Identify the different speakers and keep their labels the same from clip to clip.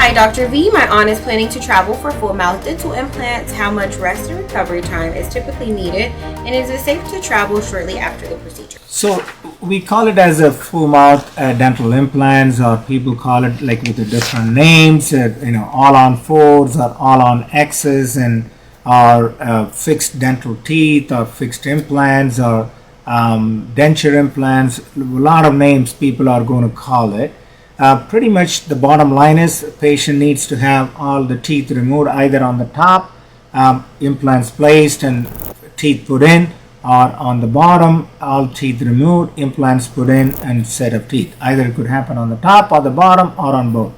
Speaker 1: Hi, Dr. V. My aunt is planning to travel for full mouth dental implants. How much rest and recovery time is typically needed, and is it safe to travel shortly after the procedure?
Speaker 2: So we call it as a full mouth dental implants, or people call it like with the different names, all on fours or all on X's, and or fixed dental teeth or fixed implants or denture implants. A lot of names people are going to call it. Pretty much the bottom line is the patient needs to have all the teeth removed, either on the top, implants placed and teeth put in, or on the bottom, all teeth removed, implants put in, and set of teeth. Either it could happen on the top or the bottom or on both.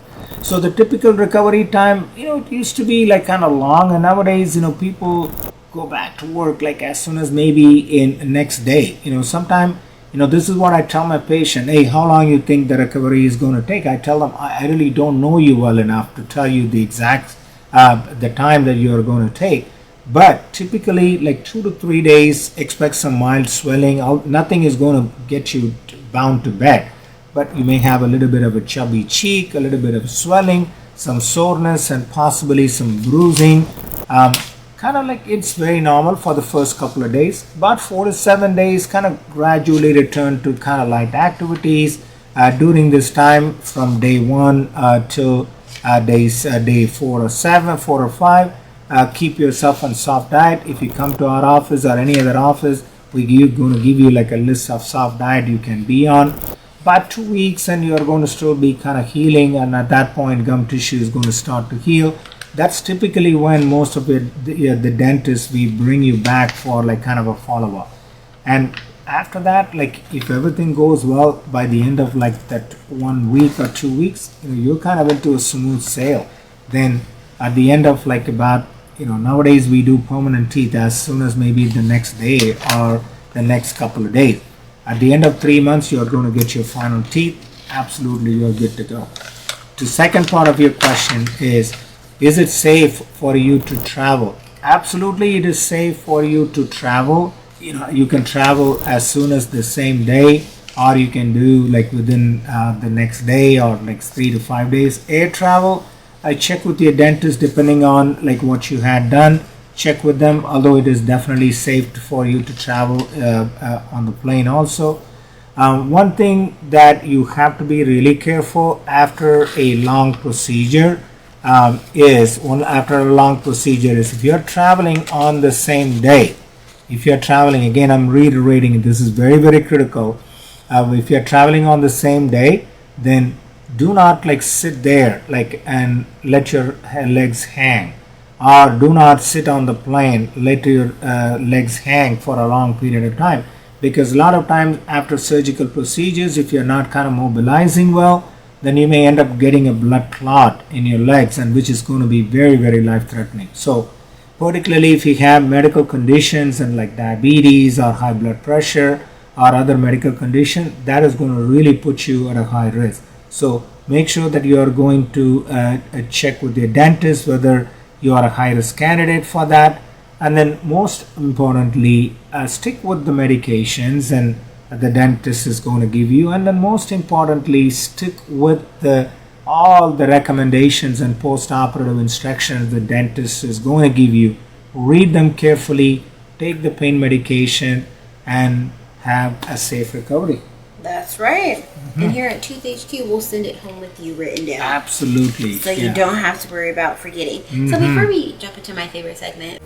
Speaker 2: So the typical recovery time, it used to be like kind of long, and nowadays, people go back to work like as soon as maybe in next day. Sometime, this is what I tell my patient. Hey, how long you think the recovery is going to take? I tell them, I really don't know you well enough to tell you the exact the time that you are going to take. But typically, like 2 to 3 days, expect some mild swelling. Nothing is going to get you bound to bed, but you may have a little bit of a chubby cheek, a little bit of swelling, some soreness, and possibly some bruising. Kind of like it's very normal for the first couple of days. About 4 to 7 days, kind of gradually return to kind of light activities during this time from day 1 till day 4 or 5. Keep yourself on soft diet. If you come to our office or any other office, we're going to give you like a list of soft diet you can be on. About 2 weeks and you're going to still be kind of healing, and at that point gum tissue is going to start to heal. That's typically when most of it, the dentist, we bring you back for like kind of a follow-up. And after that, like if everything goes well, by the end of like that 1 week or 2 weeks, you're kind of into a smooth sail. Then at the end of like about, nowadays we do permanent teeth as soon as maybe the next day or the next couple of days. At the end of 3 months, you're going to get your final teeth. Absolutely, you're good to go. The second part of your question is it safe for you to travel? Absolutely, it is safe for you to travel. You can travel as soon as the same day, or you can do like within the next day or like 3 to 5 days. Air travel, I check with your dentist depending on like what you had done. Check with them, although it is definitely safe for you to travel on the plane also. One thing that you have to be really careful after a long procedure is if you're traveling on the same day. If you're traveling, again I'm reiterating, this is very, very critical. If you're traveling on the same day, then do not like sit there like and let your legs hang, or do not sit on the plane, let your legs hang for a long period of time, because a lot of times after surgical procedures, if you're not kind of mobilizing well, then you may end up getting a blood clot in your legs, and which is going to be very, very life-threatening. So particularly if you have medical conditions and like diabetes or high blood pressure or other medical condition, that is going to really put you at a high risk. So make sure that you are going to check with your dentist whether you are a high-risk candidate for that. And then most importantly, stick with the medications and the dentist is going to give you. And then most importantly, stick with all the recommendations and post-operative instructions the dentist is going to give you. Read them carefully, take the pain medication, and have a safe recovery.
Speaker 1: That's right. Mm-hmm. And here at ToothHQ, we'll send it home with you written down.
Speaker 2: Absolutely.
Speaker 1: So you don't have to worry about forgetting. Mm-hmm. So before we jump into my favorite segment,